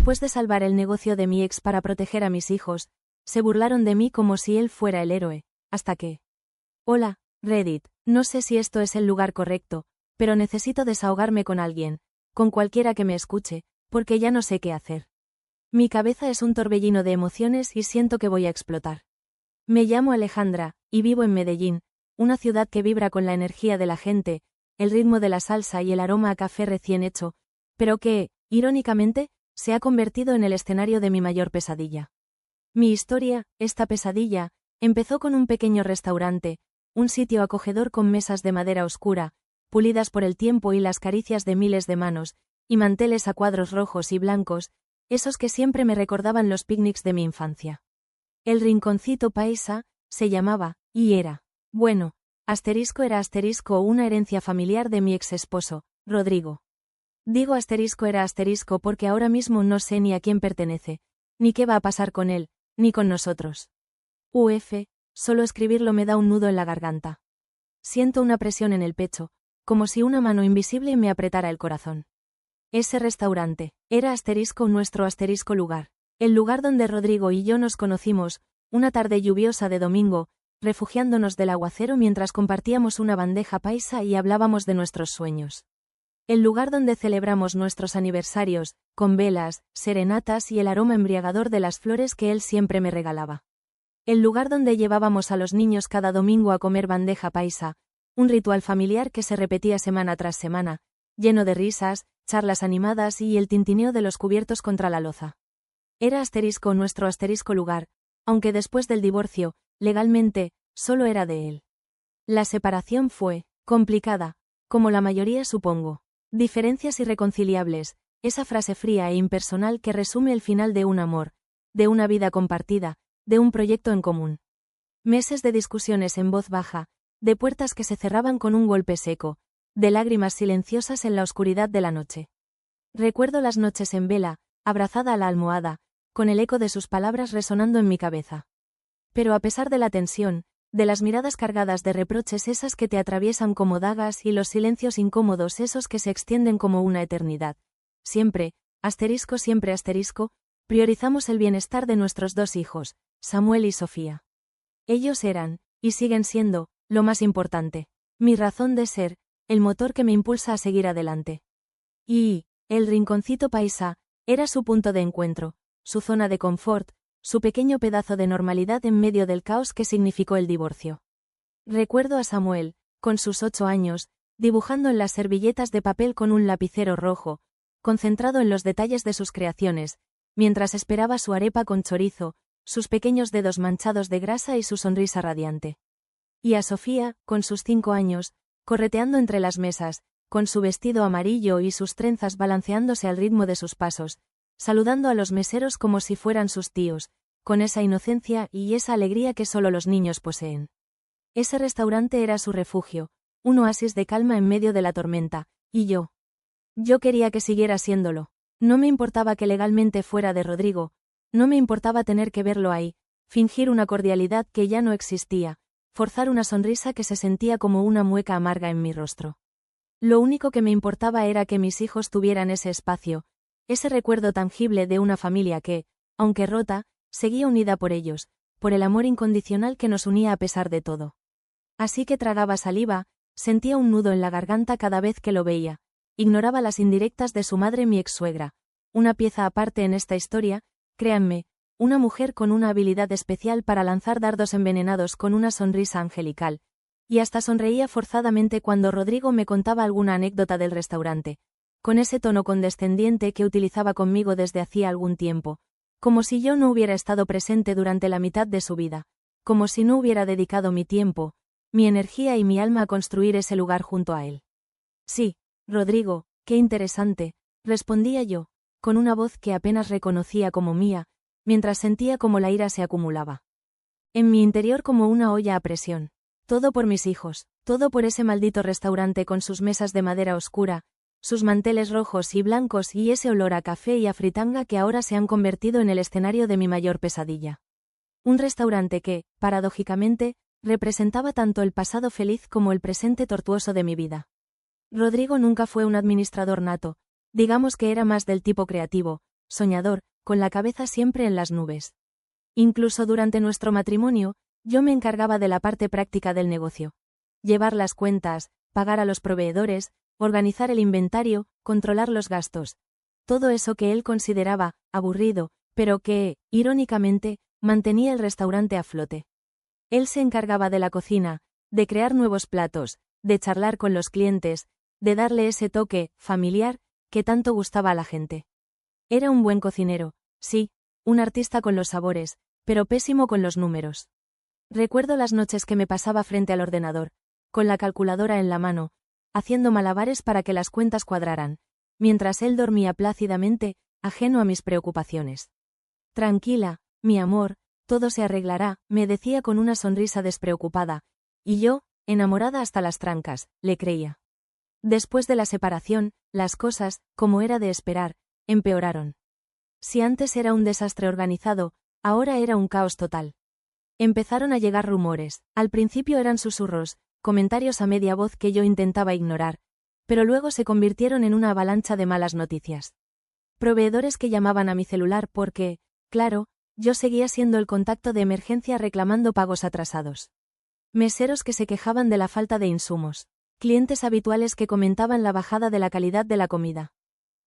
Después de salvar el negocio de mi ex para proteger a mis hijos, se burlaron de mí como si él fuera el héroe, hasta que... Hola, Reddit, no sé si esto es el lugar correcto, pero necesito desahogarme con alguien, con cualquiera que me escuche, porque ya no sé qué hacer. Mi cabeza es un torbellino de emociones y siento que voy a explotar. Me llamo Alejandra, y vivo en Medellín, una ciudad que vibra con la energía de la gente, el ritmo de la salsa y el aroma a café recién hecho, pero que, irónicamente, se ha convertido en el escenario de mi mayor pesadilla. Mi historia, esta pesadilla, empezó con un pequeño restaurante, un sitio acogedor con mesas de madera oscura, pulidas por el tiempo y las caricias de miles de manos, y manteles a cuadros rojos y blancos, esos que siempre me recordaban los picnics de mi infancia. El Rinconcito Paisa, se llamaba, y era, bueno, era una herencia familiar de mi ex esposo, Rodrigo. Digo era porque ahora mismo no sé ni a quién pertenece, ni qué va a pasar con él, ni con nosotros. Solo escribirlo me da un nudo en la garganta. Siento una presión en el pecho, como si una mano invisible me apretara el corazón. Ese restaurante, era nuestro lugar, el lugar donde Rodrigo y yo nos conocimos, una tarde lluviosa de domingo, refugiándonos del aguacero mientras compartíamos una bandeja paisa y hablábamos de nuestros sueños. El lugar donde celebramos nuestros aniversarios, con velas, serenatas y el aroma embriagador de las flores que él siempre me regalaba. El lugar donde llevábamos a los niños cada domingo a comer bandeja paisa, un ritual familiar que se repetía semana tras semana, lleno de risas, charlas animadas y el tintineo de los cubiertos contra la loza. Era nuestro lugar, aunque después del divorcio, legalmente, solo era de él. La separación fue complicada, como la mayoría supongo. Diferencias irreconciliables, esa frase fría e impersonal que resume el final de un amor, de una vida compartida, de un proyecto en común. Meses de discusiones en voz baja, de puertas que se cerraban con un golpe seco, de lágrimas silenciosas en la oscuridad de la noche. Recuerdo las noches en vela, abrazada a la almohada, con el eco de sus palabras resonando en mi cabeza. Pero a pesar de la tensión, de las miradas cargadas de reproches esas que te atraviesan como dagas y los silencios incómodos esos que se extienden como una eternidad, siempre, priorizamos el bienestar de nuestros dos hijos, Samuel y Sofía. Ellos eran, y siguen siendo, lo más importante, mi razón de ser, el motor que me impulsa a seguir adelante. Y, el Rinconcito Paisa, era su punto de encuentro, su zona de confort, su pequeño pedazo de normalidad en medio del caos que significó el divorcio. Recuerdo a Samuel, con sus 8 años, dibujando en las servilletas de papel con un lapicero rojo, concentrado en los detalles de sus creaciones, mientras esperaba su arepa con chorizo, sus pequeños dedos manchados de grasa y su sonrisa radiante. Y a Sofía, con sus 5 años, correteando entre las mesas, con su vestido amarillo y sus trenzas balanceándose al ritmo de sus pasos, saludando a los meseros como si fueran sus tíos, con esa inocencia y esa alegría que solo los niños poseen. Ese restaurante era su refugio, un oasis de calma en medio de la tormenta, y yo. Yo quería que siguiera siéndolo. No me importaba que legalmente fuera de Rodrigo, no me importaba tener que verlo ahí, fingir una cordialidad que ya no existía, forzar una sonrisa que se sentía como una mueca amarga en mi rostro. Lo único que me importaba era que mis hijos tuvieran ese espacio, ese recuerdo tangible de una familia que, aunque rota, seguía unida por ellos, por el amor incondicional que nos unía a pesar de todo. Así que tragaba saliva, sentía un nudo en la garganta cada vez que lo veía, ignoraba las indirectas de su madre, mi ex-suegra, una pieza aparte en esta historia, créanme, una mujer con una habilidad especial para lanzar dardos envenenados con una sonrisa angelical, y hasta sonreía forzadamente cuando Rodrigo me contaba alguna anécdota del restaurante, con ese tono condescendiente que utilizaba conmigo desde hacía algún tiempo, como si yo no hubiera estado presente durante la mitad de su vida, como si no hubiera dedicado mi tiempo, mi energía y mi alma a construir ese lugar junto a él. Sí, Rodrigo, qué interesante, respondía yo, con una voz que apenas reconocía como mía, mientras sentía como la ira se acumulaba en mi interior como una olla a presión. Todo por mis hijos, todo por ese maldito restaurante con sus mesas de madera oscura, sus manteles rojos y blancos y ese olor a café y a fritanga que ahora se han convertido en el escenario de mi mayor pesadilla. Un restaurante que, paradójicamente, representaba tanto el pasado feliz como el presente tortuoso de mi vida. Rodrigo nunca fue un administrador nato, digamos que era más del tipo creativo, soñador, con la cabeza siempre en las nubes. Incluso durante nuestro matrimonio, yo me encargaba de la parte práctica del negocio. Llevar las cuentas, pagar a los proveedores, organizar el inventario, controlar los gastos. Todo eso que él consideraba aburrido, pero que, irónicamente, mantenía el restaurante a flote. Él se encargaba de la cocina, de crear nuevos platos, de charlar con los clientes, de darle ese toque familiar que tanto gustaba a la gente. Era un buen cocinero, sí, un artista con los sabores, pero pésimo con los números. Recuerdo las noches que me pasaba frente al ordenador, con la calculadora en la mano, haciendo malabares para que las cuentas cuadraran, mientras él dormía plácidamente, ajeno a mis preocupaciones. Tranquila, mi amor, todo se arreglará, me decía con una sonrisa despreocupada, y yo, enamorada hasta las trancas, le creía. Después de la separación, las cosas, como era de esperar, empeoraron. Si antes era un desastre organizado, ahora era un caos total. Empezaron a llegar rumores, al principio eran susurros, comentarios a media voz que yo intentaba ignorar, pero luego se convirtieron en una avalancha de malas noticias. Proveedores que llamaban a mi celular porque, claro, yo seguía siendo el contacto de emergencia reclamando pagos atrasados. Meseros que se quejaban de la falta de insumos. Clientes habituales que comentaban la bajada de la calidad de la comida.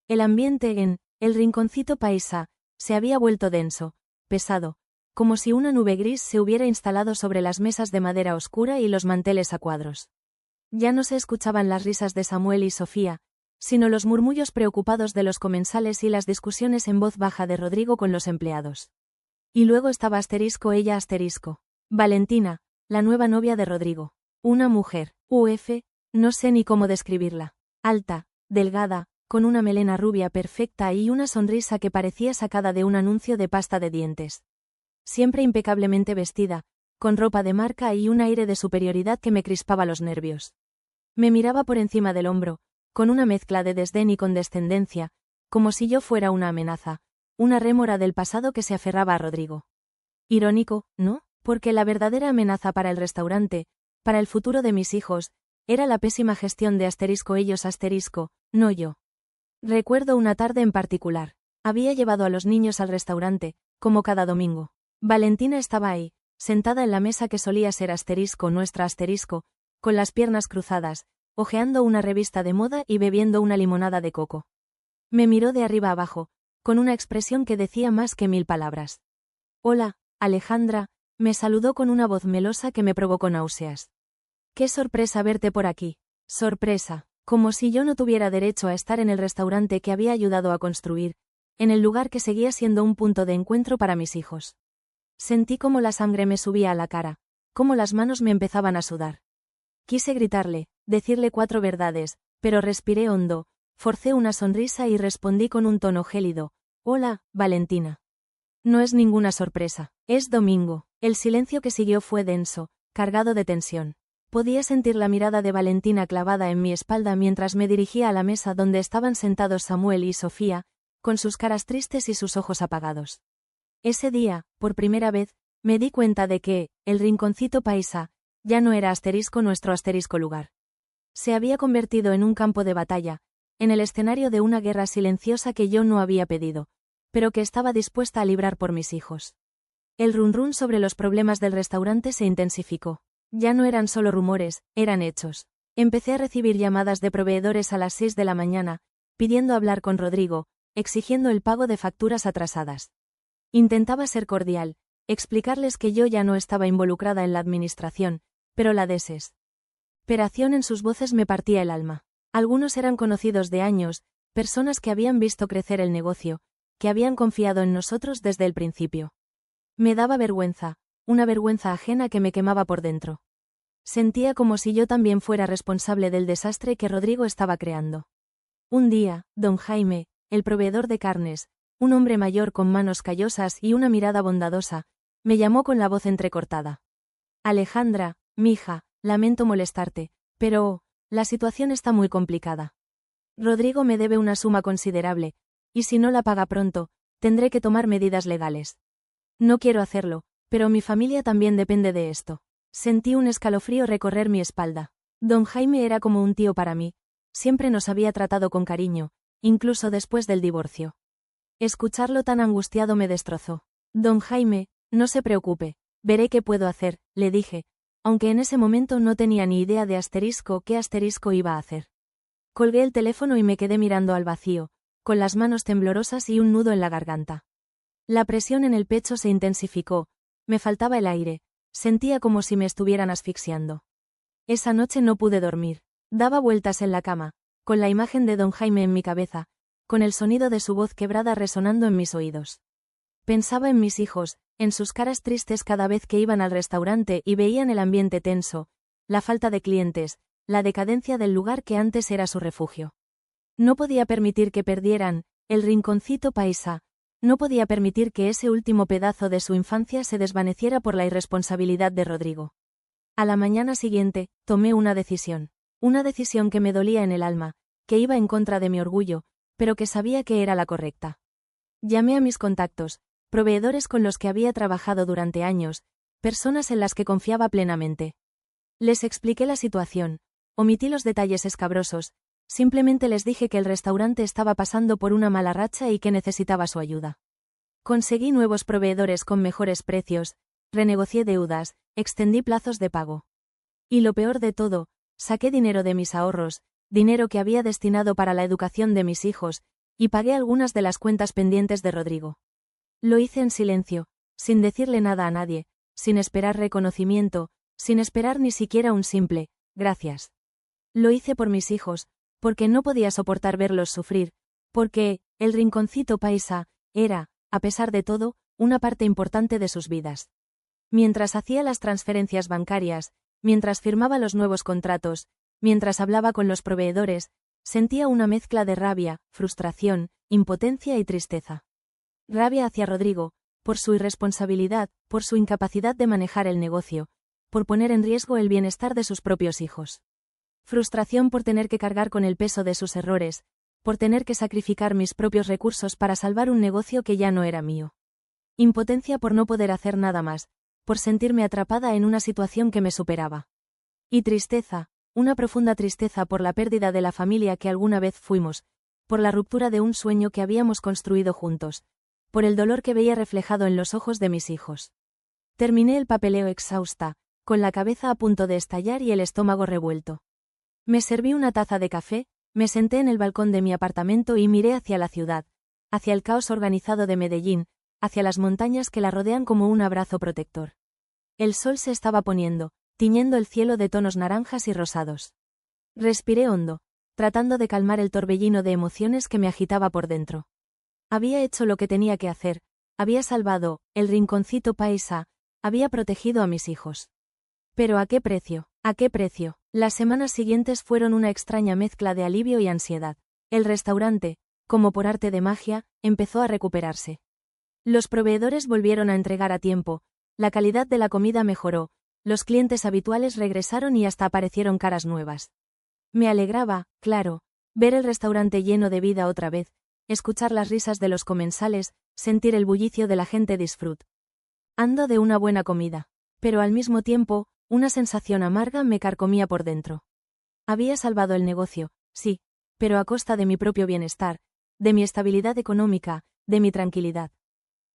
El ambiente en El Rinconcito Paisa se había vuelto denso, pesado, como si una nube gris se hubiera instalado sobre las mesas de madera oscura y los manteles a cuadros. Ya no se escuchaban las risas de Samuel y Sofía, sino los murmullos preocupados de los comensales y las discusiones en voz baja de Rodrigo con los empleados. Y luego estaba ella Valentina, la nueva novia de Rodrigo. Una mujer, no sé ni cómo describirla. Alta, delgada, con una melena rubia perfecta y una sonrisa que parecía sacada de un anuncio de pasta de dientes. Siempre impecablemente vestida, con ropa de marca y un aire de superioridad que me crispaba los nervios. Me miraba por encima del hombro, con una mezcla de desdén y condescendencia, como si yo fuera una amenaza, una rémora del pasado que se aferraba a Rodrigo. Irónico, ¿no? Porque la verdadera amenaza para el restaurante, para el futuro de mis hijos, era la pésima gestión de ellos, no yo. Recuerdo una tarde en particular. Había llevado a los niños al restaurante, como cada domingo. Valentina estaba ahí, sentada en la mesa que solía ser nuestra con las piernas cruzadas, hojeando una revista de moda y bebiendo una limonada de coco. Me miró de arriba abajo, con una expresión que decía más que 1000 palabras. Hola, Alejandra, me saludó con una voz melosa que me provocó náuseas. Qué sorpresa verte por aquí. Sorpresa, como si yo no tuviera derecho a estar en el restaurante que había ayudado a construir, en el lugar que seguía siendo un punto de encuentro para mis hijos. Sentí como la sangre me subía a la cara, como las manos me empezaban a sudar. Quise gritarle, decirle 4 verdades, pero respiré hondo, forcé una sonrisa y respondí con un tono gélido. Hola, Valentina. No es ninguna sorpresa, es domingo. El silencio que siguió fue denso, cargado de tensión. Podía sentir la mirada de Valentina clavada en mi espalda mientras me dirigía a la mesa donde estaban sentados Samuel y Sofía, con sus caras tristes y sus ojos apagados. Ese día, por primera vez, me di cuenta de que, el Rinconcito Paisa, ya no era nuestro lugar. Se había convertido en un campo de batalla, en el escenario de una guerra silenciosa que yo no había pedido, pero que estaba dispuesta a librar por mis hijos. El run sobre los problemas del restaurante se intensificó. Ya no eran solo rumores, eran hechos. Empecé a recibir llamadas de proveedores a las 6 de la mañana, pidiendo hablar con Rodrigo, exigiendo el pago de facturas atrasadas. Intentaba ser cordial, explicarles que yo ya no estaba involucrada en la administración, pero la desesperación en sus voces me partía el alma. Algunos eran conocidos de años, personas que habían visto crecer el negocio, que habían confiado en nosotros desde el principio. Me daba vergüenza, una vergüenza ajena que me quemaba por dentro. Sentía como si yo también fuera responsable del desastre que Rodrigo estaba creando. Un día, don Jaime, el proveedor de carnes, un hombre mayor con manos callosas y una mirada bondadosa, me llamó con la voz entrecortada. Alejandra, mija, lamento molestarte, pero la situación está muy complicada. Rodrigo me debe una suma considerable, y si no la paga pronto, tendré que tomar medidas legales. No quiero hacerlo, pero mi familia también depende de esto. Sentí un escalofrío recorrer mi espalda. Don Jaime era como un tío para mí, siempre nos había tratado con cariño, incluso después del divorcio. Escucharlo tan angustiado me destrozó. Don Jaime, no se preocupe, veré qué puedo hacer, le dije, aunque en ese momento no tenía ni idea de qué asterisco iba a hacer. Colgué el teléfono y me quedé mirando al vacío, con las manos temblorosas y un nudo en la garganta. La presión en el pecho se intensificó, me faltaba el aire, sentía como si me estuvieran asfixiando. Esa noche no pude dormir. Daba vueltas en la cama, con la imagen de don Jaime en mi cabeza, con el sonido de su voz quebrada resonando en mis oídos. Pensaba en mis hijos, en sus caras tristes cada vez que iban al restaurante y veían el ambiente tenso, la falta de clientes, la decadencia del lugar que antes era su refugio. No podía permitir que perdieran el rinconcito paisa, no podía permitir que ese último pedazo de su infancia se desvaneciera por la irresponsabilidad de Rodrigo. A la mañana siguiente, tomé una decisión que me dolía en el alma, que iba en contra de mi orgullo, pero que sabía que era la correcta. Llamé a mis contactos, proveedores con los que había trabajado durante años, personas en las que confiaba plenamente. Les expliqué la situación, omití los detalles escabrosos, simplemente les dije que el restaurante estaba pasando por una mala racha y que necesitaba su ayuda. Conseguí nuevos proveedores con mejores precios, renegocié deudas, extendí plazos de pago. Y lo peor de todo, saqué dinero de mis ahorros, dinero que había destinado para la educación de mis hijos, y pagué algunas de las cuentas pendientes de Rodrigo. Lo hice en silencio, sin decirle nada a nadie, sin esperar reconocimiento, sin esperar ni siquiera un simple, gracias. Lo hice por mis hijos, porque no podía soportar verlos sufrir, porque, el rinconcito paisa, era, a pesar de todo, una parte importante de sus vidas. Mientras hacía las transferencias bancarias, mientras firmaba los nuevos contratos, mientras hablaba con los proveedores, sentía una mezcla de rabia, frustración, impotencia y tristeza. Rabia hacia Rodrigo, por su irresponsabilidad, por su incapacidad de manejar el negocio, por poner en riesgo el bienestar de sus propios hijos. Frustración por tener que cargar con el peso de sus errores, por tener que sacrificar mis propios recursos para salvar un negocio que ya no era mío. Impotencia por no poder hacer nada más, por sentirme atrapada en una situación que me superaba. Y tristeza, una profunda tristeza por la pérdida de la familia que alguna vez fuimos, por la ruptura de un sueño que habíamos construido juntos, por el dolor que veía reflejado en los ojos de mis hijos. Terminé el papeleo exhausta, con la cabeza a punto de estallar y el estómago revuelto. Me serví una taza de café, me senté en el balcón de mi apartamento y miré hacia la ciudad, hacia el caos organizado de Medellín, hacia las montañas que la rodean como un abrazo protector. El sol se estaba poniendo, tiñendo el cielo de tonos naranjas y rosados. Respiré hondo, tratando de calmar el torbellino de emociones que me agitaba por dentro. Había hecho lo que tenía que hacer, había salvado el rinconcito paisa, había protegido a mis hijos. Pero ¿a qué precio? ¿A qué precio? Las semanas siguientes fueron una extraña mezcla de alivio y ansiedad. El restaurante, como por arte de magia, empezó a recuperarse. Los proveedores volvieron a entregar a tiempo, la calidad de la comida mejoró, los clientes habituales regresaron y hasta aparecieron caras nuevas. Me alegraba, claro, ver el restaurante lleno de vida otra vez, escuchar las risas de los comensales, sentir el bullicio de la gente disfrutando de una buena comida. Pero al mismo tiempo, una sensación amarga me carcomía por dentro. Había salvado el negocio, sí, pero a costa de mi propio bienestar, de mi estabilidad económica, de mi tranquilidad.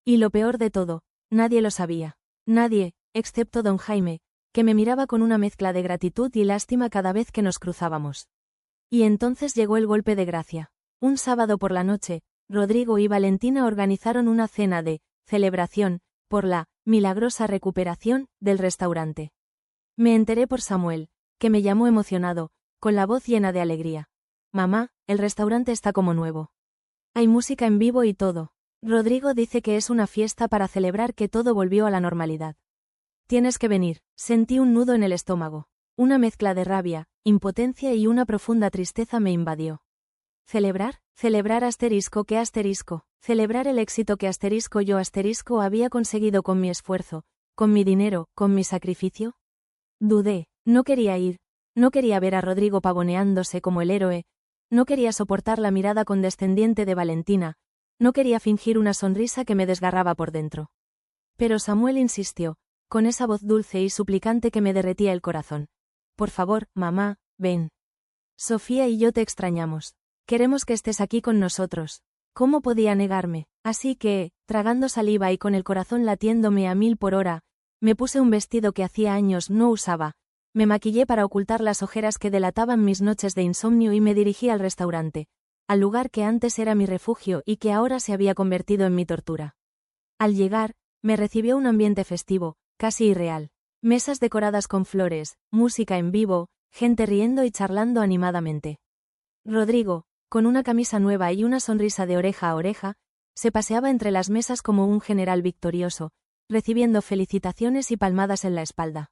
Y lo peor de todo, nadie lo sabía. Nadie, excepto don Jaime, que me miraba con una mezcla de gratitud y lástima cada vez que nos cruzábamos. Y entonces llegó el golpe de gracia. Un sábado por la noche, Rodrigo y Valentina organizaron una cena de celebración por la milagrosa recuperación del restaurante. Me enteré por Samuel, que me llamó emocionado, con la voz llena de alegría. Mamá, el restaurante está como nuevo. Hay música en vivo y todo. Rodrigo dice que es una fiesta para celebrar que todo volvió a la normalidad. Tienes que venir. Sentí un nudo en el estómago. Una mezcla de rabia, impotencia y una profunda tristeza me invadió. ¿Celebrar? ¿Celebrar celebrar el éxito que yo había conseguido con mi esfuerzo, con mi dinero, con mi sacrificio? Dudé, no quería ir, no quería ver a Rodrigo pavoneándose como el héroe, no quería soportar la mirada condescendiente de Valentina, no quería fingir una sonrisa que me desgarraba por dentro. Pero Samuel insistió, con esa voz dulce y suplicante que me derretía el corazón. Por favor, mamá, ven. Sofía y yo te extrañamos. Queremos que estés aquí con nosotros. ¿Cómo podía negarme? Así que, tragando saliva y con el corazón latiéndome a 1000 por hora, me puse un vestido que hacía años no usaba, me maquillé para ocultar las ojeras que delataban mis noches de insomnio y me dirigí al restaurante, al lugar que antes era mi refugio y que ahora se había convertido en mi tortura. Al llegar, me recibió un ambiente festivo, casi irreal. Mesas decoradas con flores, música en vivo, gente riendo y charlando animadamente. Rodrigo, con una camisa nueva y una sonrisa de oreja a oreja, se paseaba entre las mesas como un general victorioso, recibiendo felicitaciones y palmadas en la espalda.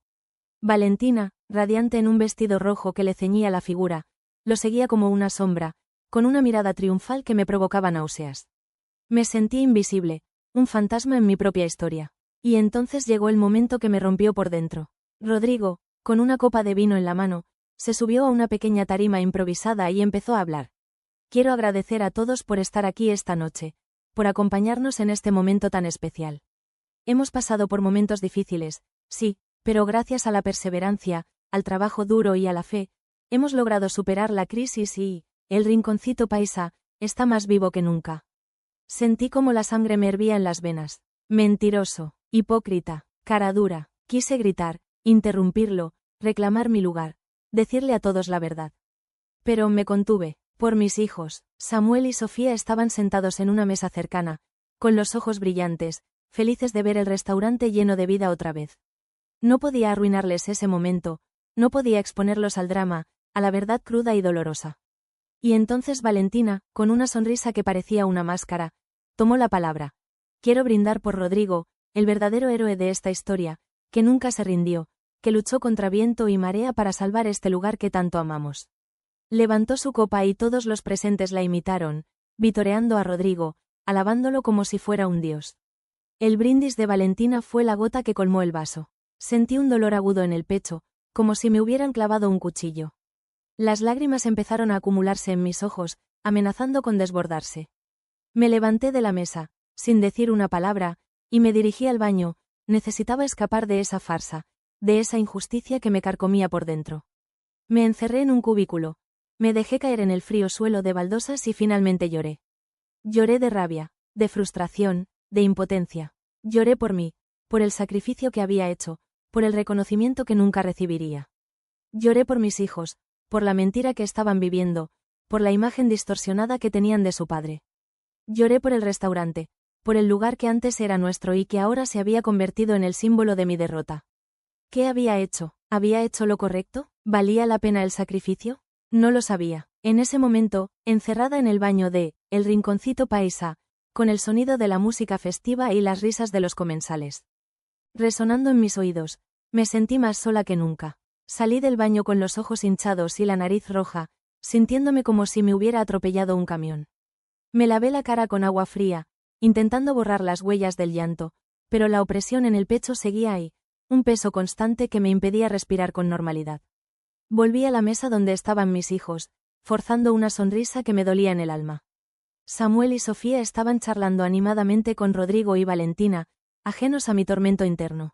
Valentina, radiante en un vestido rojo que le ceñía la figura, lo seguía como una sombra, con una mirada triunfal que me provocaba náuseas. Me sentí invisible, un fantasma en mi propia historia. Y entonces llegó el momento que me rompió por dentro. Rodrigo, con una copa de vino en la mano, se subió a una pequeña tarima improvisada y empezó a hablar. Quiero agradecer a todos por estar aquí esta noche, por acompañarnos en este momento tan especial. Hemos pasado por momentos difíciles, sí, pero gracias a la perseverancia, al trabajo duro y a la fe, hemos logrado superar la crisis y, el rinconcito paisa, está más vivo que nunca. Sentí como la sangre me hervía en las venas. Mentiroso, hipócrita, cara dura, quise gritar, interrumpirlo, reclamar mi lugar, decirle a todos la verdad. Pero me contuve, por mis hijos. Samuel y Sofía estaban sentados en una mesa cercana, con los ojos brillantes, felices de ver el restaurante lleno de vida otra vez. No podía arruinarles ese momento, no podía exponerlos al drama, a la verdad cruda y dolorosa. Y entonces Valentina, con una sonrisa que parecía una máscara, tomó la palabra. Quiero brindar por Rodrigo, el verdadero héroe de esta historia, que nunca se rindió, que luchó contra viento y marea para salvar este lugar que tanto amamos. Levantó su copa y todos los presentes la imitaron, vitoreando a Rodrigo, alabándolo como si fuera un dios. El brindis de Valentina fue la gota que colmó el vaso. Sentí un dolor agudo en el pecho, como si me hubieran clavado un cuchillo. Las lágrimas empezaron a acumularse en mis ojos, amenazando con desbordarse. Me levanté de la mesa, sin decir una palabra, y me dirigí al baño. Necesitaba escapar de esa farsa, de esa injusticia que me carcomía por dentro. Me encerré en un cubículo, me dejé caer en el frío suelo de baldosas y finalmente lloré. Lloré de rabia, de frustración, de impotencia. Lloré por mí, por el sacrificio que había hecho, por el reconocimiento que nunca recibiría. Lloré por mis hijos, por la mentira que estaban viviendo, por la imagen distorsionada que tenían de su padre. Lloré por el restaurante, por el lugar que antes era nuestro y que ahora se había convertido en el símbolo de mi derrota. ¿Qué había hecho? ¿Había hecho lo correcto? ¿Valía la pena el sacrificio? No lo sabía. En ese momento, encerrada en el baño de El Rinconcito Paisa, con el sonido de la música festiva y las risas de los comensales resonando en mis oídos, me sentí más sola que nunca. Salí del baño con los ojos hinchados y la nariz roja, sintiéndome como si me hubiera atropellado un camión. Me lavé la cara con agua fría, intentando borrar las huellas del llanto, pero la opresión en el pecho seguía ahí, un peso constante que me impedía respirar con normalidad. Volví a la mesa donde estaban mis hijos, forzando una sonrisa que me dolía en el alma. Samuel y Sofía estaban charlando animadamente con Rodrigo y Valentina, ajenos a mi tormento interno.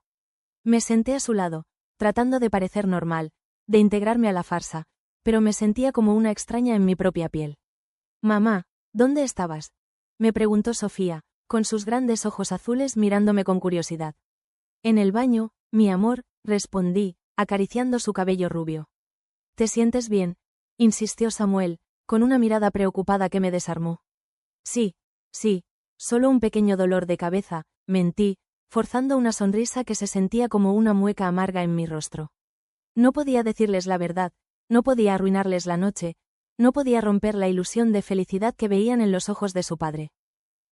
Me senté a su lado, tratando de parecer normal, de integrarme a la farsa, pero me sentía como una extraña en mi propia piel. Mamá, ¿dónde estabas?, me preguntó Sofía, con sus grandes ojos azules mirándome con curiosidad. En el baño, mi amor, respondí, acariciando su cabello rubio. ¿Te sientes bien?, insistió Samuel, con una mirada preocupada que me desarmó. Sí, solo un pequeño dolor de cabeza, mentí, forzando una sonrisa que se sentía como una mueca amarga en mi rostro. No podía decirles la verdad, no podía arruinarles la noche, no podía romper la ilusión de felicidad que veían en los ojos de su padre.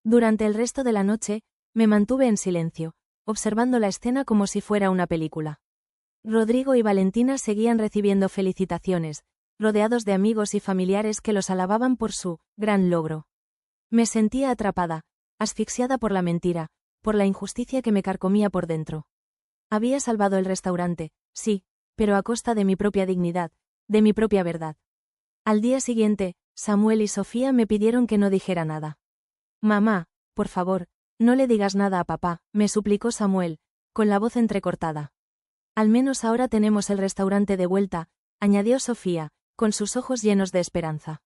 Durante el resto de la noche, me mantuve en silencio, observando la escena como si fuera una película. Rodrigo y Valentina seguían recibiendo felicitaciones, rodeados de amigos y familiares que los alababan por su gran logro. Me sentía atrapada, asfixiada por la mentira, por la injusticia que me carcomía por dentro. Había salvado el restaurante, sí, pero a costa de mi propia dignidad, de mi propia verdad. Al día siguiente, Samuel y Sofía me pidieron que no dijera nada. Mamá, por favor, no le digas nada a papá, me suplicó Samuel, con la voz entrecortada. Al menos ahora tenemos el restaurante de vuelta, añadió Sofía, con sus ojos llenos de esperanza.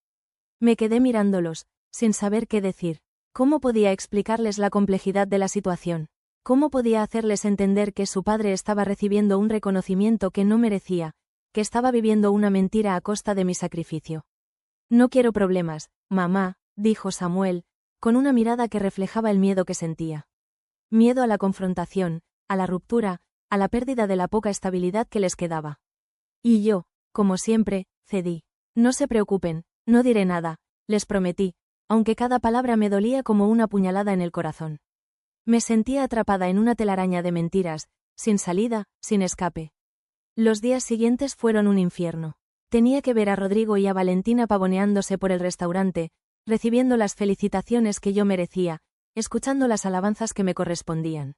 Me quedé mirándolos, sin saber qué decir. ¿Cómo podía explicarles la complejidad de la situación? ¿Cómo podía hacerles entender que su padre estaba recibiendo un reconocimiento que no merecía, que estaba viviendo una mentira a costa de mi sacrificio? No quiero problemas, mamá, dijo Samuel, con una mirada que reflejaba el miedo que sentía. Miedo a la confrontación, a la ruptura, a la pérdida de la poca estabilidad que les quedaba. Y yo, como siempre, cedí. No se preocupen, no diré nada, les prometí, aunque cada palabra me dolía como una puñalada en el corazón. Me sentía atrapada en una telaraña de mentiras, sin salida, sin escape. Los días siguientes fueron un infierno. Tenía que ver a Rodrigo y a Valentina pavoneándose por el restaurante, recibiendo las felicitaciones que yo merecía, escuchando las alabanzas que me correspondían.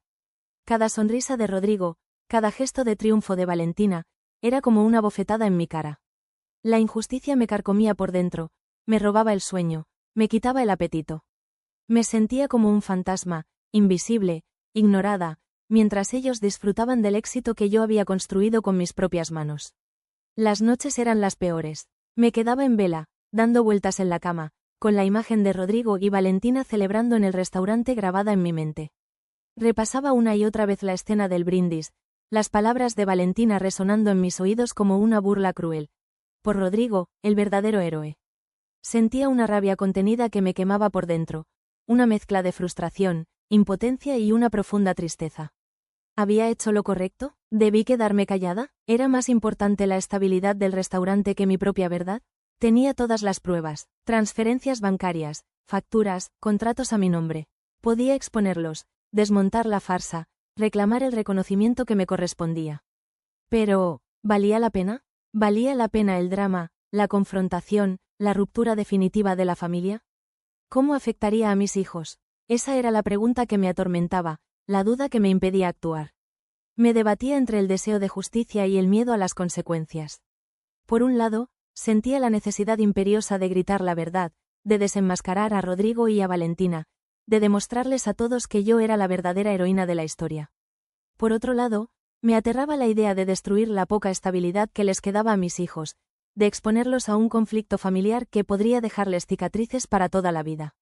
Cada sonrisa de Rodrigo, cada gesto de triunfo de Valentina, era como una bofetada en mi cara. La injusticia me carcomía por dentro, me robaba el sueño, me quitaba el apetito. Me sentía como un fantasma, invisible, ignorada, mientras ellos disfrutaban del éxito que yo había construido con mis propias manos. Las noches eran las peores. Me quedaba en vela, dando vueltas en la cama, con la imagen de Rodrigo y Valentina celebrando en el restaurante grabada en mi mente. Repasaba una y otra vez la escena del brindis, las palabras de Valentina resonando en mis oídos como una burla cruel. Por Rodrigo, el verdadero héroe. Sentía una rabia contenida que me quemaba por dentro, una mezcla de frustración, impotencia y una profunda tristeza. ¿Había hecho lo correcto? ¿Debí quedarme callada? ¿Era más importante la estabilidad del restaurante que mi propia verdad? Tenía todas las pruebas, transferencias bancarias, facturas, contratos a mi nombre. Podía exponerlos, desmontar la farsa, reclamar el reconocimiento que me correspondía. Pero, ¿valía la pena? ¿Valía la pena el drama, la confrontación, la ruptura definitiva de la familia? ¿Cómo afectaría a mis hijos? Esa era la pregunta que me atormentaba, la duda que me impedía actuar. Me debatía entre el deseo de justicia y el miedo a las consecuencias. Por un lado, sentía la necesidad imperiosa de gritar la verdad, de desenmascarar a Rodrigo y a Valentina, de demostrarles a todos que yo era la verdadera heroína de la historia. Por otro lado, me aterraba la idea de destruir la poca estabilidad que les quedaba a mis hijos, de exponerlos a un conflicto familiar que podría dejarles cicatrices para toda la vida.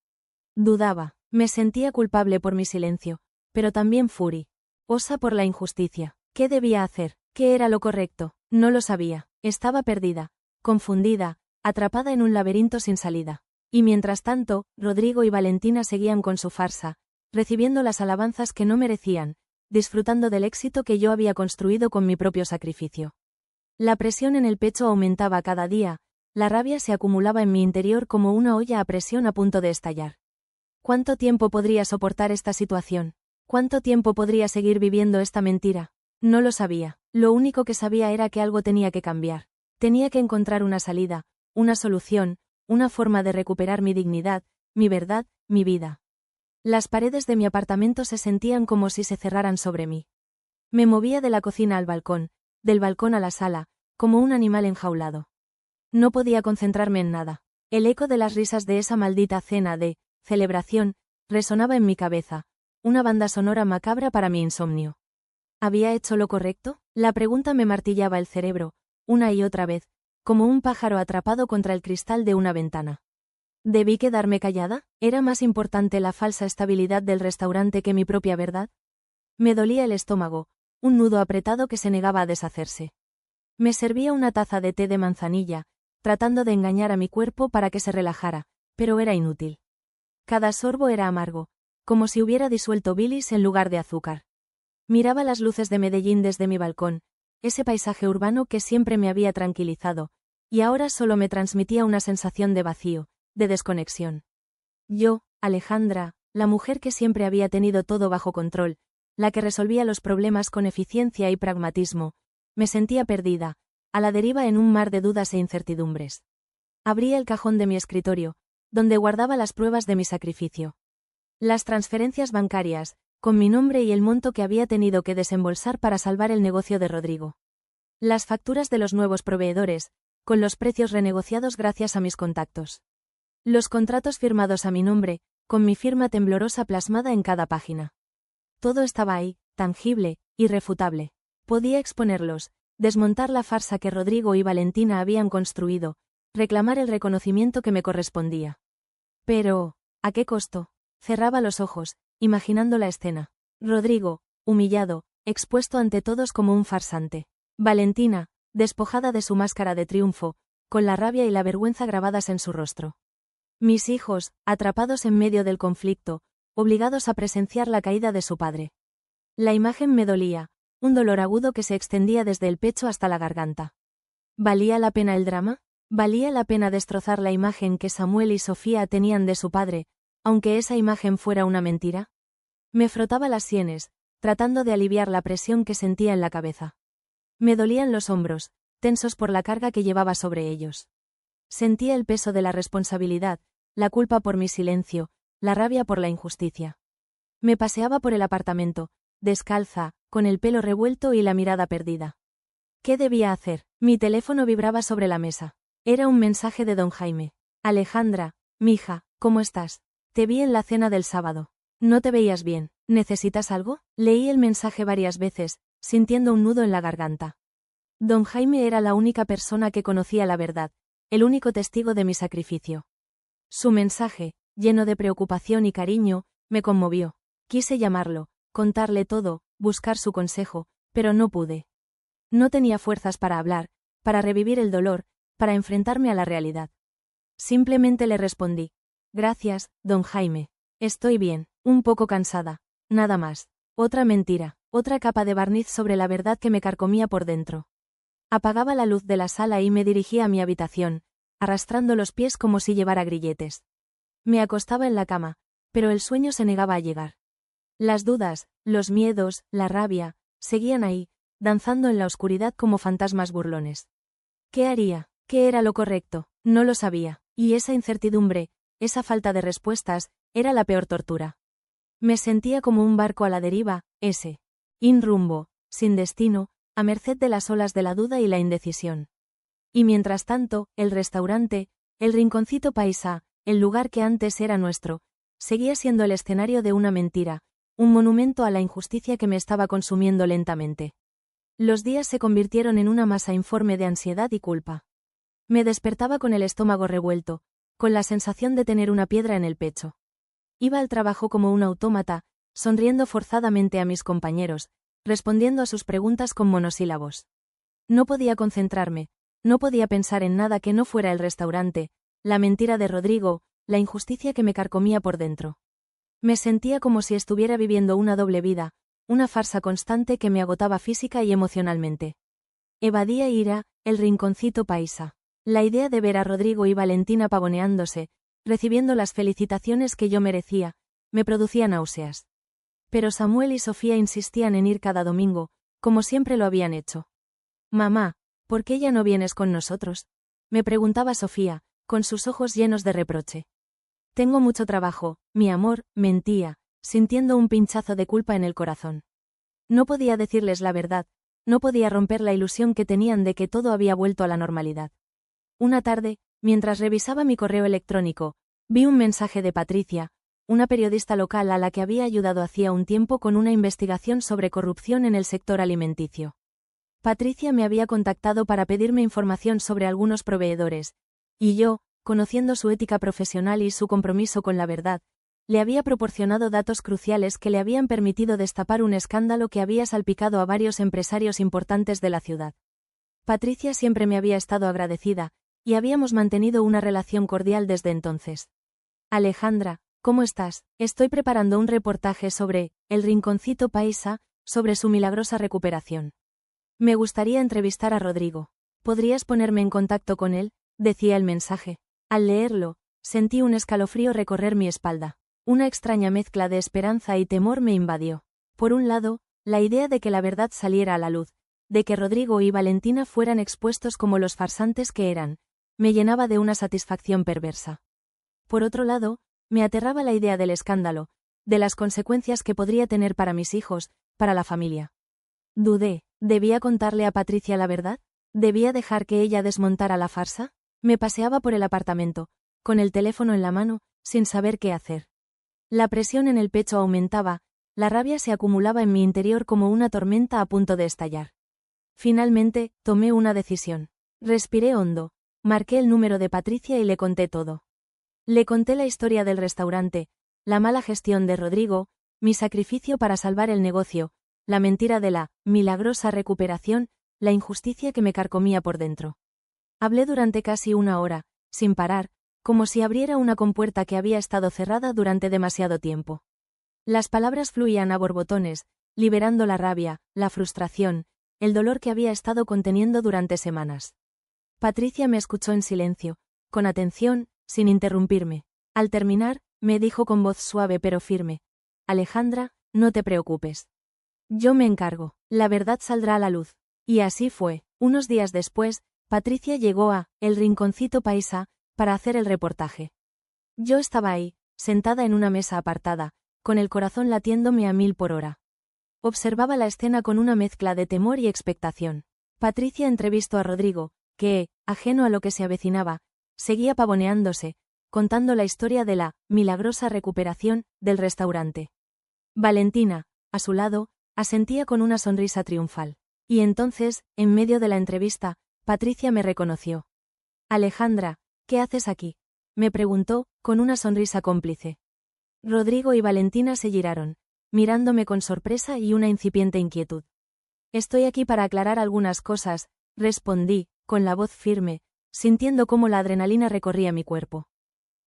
Dudaba, me sentía culpable por mi silencio, pero también furiosa por la injusticia. ¿Qué debía hacer? ¿Qué era lo correcto? No lo sabía. Estaba perdida, confundida, atrapada en un laberinto sin salida. Y mientras tanto, Rodrigo y Valentina seguían con su farsa, recibiendo las alabanzas que no merecían, disfrutando del éxito que yo había construido con mi propio sacrificio. La presión en el pecho aumentaba cada día, la rabia se acumulaba en mi interior como una olla a presión a punto de estallar. ¿Cuánto tiempo podría soportar esta situación? ¿Cuánto tiempo podría seguir viviendo esta mentira? No lo sabía. Lo único que sabía era que algo tenía que cambiar. Tenía que encontrar una salida, una solución, una forma de recuperar mi dignidad, mi verdad, mi vida. Las paredes de mi apartamento se sentían como si se cerraran sobre mí. Me movía de la cocina al balcón, del balcón a la sala, como un animal enjaulado. No podía concentrarme en nada. El eco de las risas de esa maldita cena de celebración resonaba en mi cabeza, una banda sonora macabra para mi insomnio. ¿Había hecho lo correcto? La pregunta me martillaba el cerebro, una y otra vez, como un pájaro atrapado contra el cristal de una ventana. ¿Debí quedarme callada? ¿Era más importante la falsa estabilidad del restaurante que mi propia verdad? Me dolía el estómago, un nudo apretado que se negaba a deshacerse. Me servía una taza de té de manzanilla, tratando de engañar a mi cuerpo para que se relajara, pero era inútil. Cada sorbo era amargo, como si hubiera disuelto bilis en lugar de azúcar. Miraba las luces de Medellín desde mi balcón, ese paisaje urbano que siempre me había tranquilizado, y ahora solo me transmitía una sensación de vacío, de desconexión. Yo, Alejandra, la mujer que siempre había tenido todo bajo control, la que resolvía los problemas con eficiencia y pragmatismo, me sentía perdida, a la deriva en un mar de dudas e incertidumbres. Abría el cajón de mi escritorio, donde guardaba las pruebas de mi sacrificio. Las transferencias bancarias, con mi nombre y el monto que había tenido que desembolsar para salvar el negocio de Rodrigo. Las facturas de los nuevos proveedores, con los precios renegociados gracias a mis contactos. Los contratos firmados a mi nombre, con mi firma temblorosa plasmada en cada página. Todo estaba ahí, tangible, irrefutable. Podía exponerlos, desmontar la farsa que Rodrigo y Valentina habían construido, reclamar el reconocimiento que me correspondía. Pero, ¿a qué costo? Cerraba los ojos, imaginando la escena. Rodrigo, humillado, expuesto ante todos como un farsante. Valentina, despojada de su máscara de triunfo, con la rabia y la vergüenza grabadas en su rostro. Mis hijos, atrapados en medio del conflicto, obligados a presenciar la caída de su padre. La imagen me dolía, un dolor agudo que se extendía desde el pecho hasta la garganta. ¿Valía la pena el drama? ¿Valía la pena destrozar la imagen que Samuel y Sofía tenían de su padre, aunque esa imagen fuera una mentira? Me frotaba las sienes, tratando de aliviar la presión que sentía en la cabeza. Me dolían los hombros, tensos por la carga que llevaba sobre ellos. Sentía el peso de la responsabilidad, la culpa por mi silencio, la rabia por la injusticia. Me paseaba por el apartamento, descalza, con el pelo revuelto y la mirada perdida. ¿Qué debía hacer? Mi teléfono vibraba sobre la mesa. Era un mensaje de don Jaime. Alejandra, mija, ¿cómo estás? Te vi en la cena del sábado. No te veías bien. ¿Necesitas algo? Leí el mensaje varias veces, sintiendo un nudo en la garganta. Don Jaime era la única persona que conocía la verdad, el único testigo de mi sacrificio. Su mensaje, lleno de preocupación y cariño, me conmovió. Quise llamarlo, contarle todo, buscar su consejo, pero no pude. No tenía fuerzas para hablar, para revivir el dolor, para enfrentarme a la realidad. Simplemente le respondí. Gracias, don Jaime. Estoy bien, un poco cansada. Nada más. Otra mentira, otra capa de barniz sobre la verdad que me carcomía por dentro. Apagaba la luz de la sala y me dirigía a mi habitación, arrastrando los pies como si llevara grilletes. Me acostaba en la cama, pero el sueño se negaba a llegar. Las dudas, los miedos, la rabia, seguían ahí, danzando en la oscuridad como fantasmas burlones. ¿Qué haría? ¿Qué era lo correcto? No lo sabía, y esa incertidumbre, esa falta de respuestas, era la peor tortura. Me sentía como un barco a la deriva, sin rumbo, sin destino, a merced de las olas de la duda y la indecisión. Y mientras tanto, el restaurante, el rinconcito paisa, el lugar que antes era nuestro, seguía siendo el escenario de una mentira, un monumento a la injusticia que me estaba consumiendo lentamente. Los días se convirtieron en una masa informe de ansiedad y culpa. Me despertaba con el estómago revuelto, con la sensación de tener una piedra en el pecho. Iba al trabajo como un autómata, sonriendo forzadamente a mis compañeros, respondiendo a sus preguntas con monosílabos. No podía concentrarme, no podía pensar en nada que no fuera el restaurante, la mentira de Rodrigo, la injusticia que me carcomía por dentro. Me sentía como si estuviera viviendo una doble vida, una farsa constante que me agotaba física y emocionalmente. Evadía ira, el rinconcito paisa. La idea de ver a Rodrigo y Valentina pavoneándose, recibiendo las felicitaciones que yo merecía, me producía náuseas. Pero Samuel y Sofía insistían en ir cada domingo, como siempre lo habían hecho. Mamá, ¿por qué ya no vienes con nosotros? Me preguntaba Sofía, con sus ojos llenos de reproche. Tengo mucho trabajo, mi amor, mentía, sintiendo un pinchazo de culpa en el corazón. No podía decirles la verdad, no podía romper la ilusión que tenían de que todo había vuelto a la normalidad. Una tarde, mientras revisaba mi correo electrónico, vi un mensaje de Patricia, una periodista local a la que había ayudado hacía un tiempo con una investigación sobre corrupción en el sector alimenticio. Patricia me había contactado para pedirme información sobre algunos proveedores, y yo, conociendo su ética profesional y su compromiso con la verdad, le había proporcionado datos cruciales que le habían permitido destapar un escándalo que había salpicado a varios empresarios importantes de la ciudad. Patricia siempre me había estado agradecida, y habíamos mantenido una relación cordial desde entonces. Alejandra, ¿cómo estás? Estoy preparando un reportaje sobre el rinconcito paisa, sobre su milagrosa recuperación. Me gustaría entrevistar a Rodrigo. ¿Podrías ponerme en contacto con él?, decía el mensaje. Al leerlo, sentí un escalofrío recorrer mi espalda. Una extraña mezcla de esperanza y temor me invadió. Por un lado, la idea de que la verdad saliera a la luz, de que Rodrigo y Valentina fueran expuestos como los farsantes que eran, me llenaba de una satisfacción perversa. Por otro lado, me aterraba la idea del escándalo, de las consecuencias que podría tener para mis hijos, para la familia. Dudé, ¿debía contarle a Patricia la verdad? ¿Debía dejar que ella desmontara la farsa? Me paseaba por el apartamento, con el teléfono en la mano, sin saber qué hacer. La presión en el pecho aumentaba, la rabia se acumulaba en mi interior como una tormenta a punto de estallar. Finalmente, tomé una decisión. Respiré hondo, marqué el número de Patricia y le conté todo. Le conté la historia del restaurante, la mala gestión de Rodrigo, mi sacrificio para salvar el negocio, la mentira de la milagrosa recuperación, la injusticia que me carcomía por dentro. Hablé durante casi una hora, sin parar, como si abriera una compuerta que había estado cerrada durante demasiado tiempo. Las palabras fluían a borbotones, liberando la rabia, la frustración, el dolor que había estado conteniendo durante semanas. Patricia me escuchó en silencio, con atención, sin interrumpirme. Al terminar, me dijo con voz suave pero firme: Alejandra, no te preocupes. Yo me encargo, la verdad saldrá a la luz. Y así fue. Unos días después, Patricia llegó a El Rinconcito Paisa para hacer el reportaje. Yo estaba ahí, sentada en una mesa apartada, con el corazón latiéndome a 1000 por hora. Observaba la escena con una mezcla de temor y expectación. Patricia entrevistó a Rodrigo, que, ajeno a lo que se avecinaba, seguía pavoneándose, contando la historia de la milagrosa recuperación del restaurante. Valentina, a su lado, asentía con una sonrisa triunfal. Y entonces, en medio de la entrevista, Patricia me reconoció. Alejandra, ¿qué haces aquí?, me preguntó, con una sonrisa cómplice. Rodrigo y Valentina se giraron, mirándome con sorpresa y una incipiente inquietud. Estoy aquí para aclarar algunas cosas, respondí, con la voz firme, sintiendo cómo la adrenalina recorría mi cuerpo.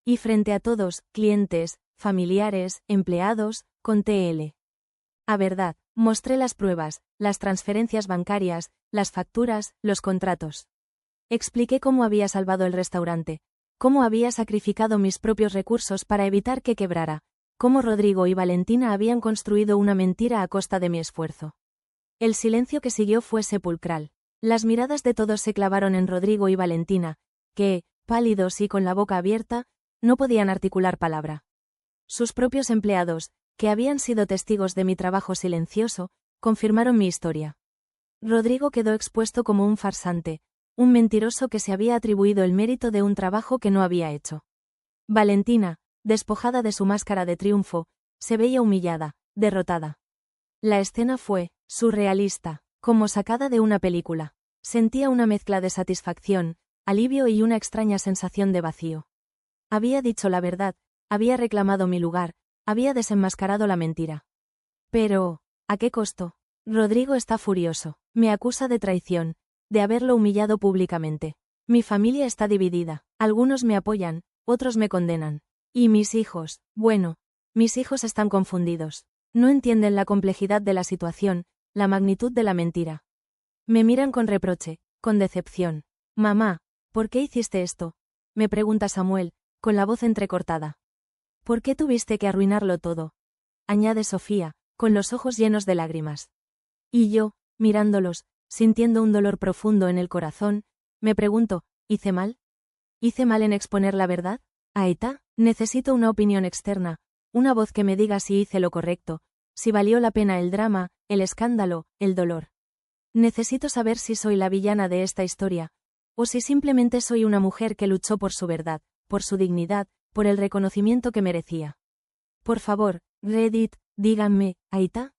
Y frente a todos, clientes, familiares, empleados, conté a verdad, mostré las pruebas, las transferencias bancarias, las facturas, los contratos. Expliqué cómo había salvado el restaurante, cómo había sacrificado mis propios recursos para evitar que quebrara, cómo Rodrigo y Valentina habían construido una mentira a costa de mi esfuerzo. El silencio que siguió fue sepulcral. Las miradas de todos se clavaron en Rodrigo y Valentina, que, pálidos y con la boca abierta, no podían articular palabra. Sus propios empleados, que habían sido testigos de mi trabajo silencioso, confirmaron mi historia. Rodrigo quedó expuesto como un farsante, un mentiroso que se había atribuido el mérito de un trabajo que no había hecho. Valentina, despojada de su máscara de triunfo, se veía humillada, derrotada. La escena fue surrealista, como sacada de una película. Sentía una mezcla de satisfacción, alivio y una extraña sensación de vacío. Había dicho la verdad, había reclamado mi lugar, había desenmascarado la mentira. Pero, ¿a qué costo? Rodrigo está furioso, me acusa de traición, de haberlo humillado públicamente. Mi familia está dividida, algunos me apoyan, otros me condenan. Y mis hijos, bueno, mis hijos están confundidos. No entienden la complejidad de la situación, la magnitud de la mentira. Me miran con reproche, con decepción. Mamá, ¿por qué hiciste esto?, me pregunta Samuel, con la voz entrecortada. ¿Por qué tuviste que arruinarlo todo?, añade Sofía, con los ojos llenos de lágrimas. Y yo, mirándolos, sintiendo un dolor profundo en el corazón, me pregunto, ¿hice mal? ¿Hice mal en exponer la verdad? Aita, necesito una opinión externa, una voz que me diga si hice lo correcto, si valió la pena el drama, el escándalo, el dolor. Necesito saber si soy la villana de esta historia, o si simplemente soy una mujer que luchó por su verdad, por su dignidad, por el reconocimiento que merecía. Por favor, Reddit, díganme, Aita.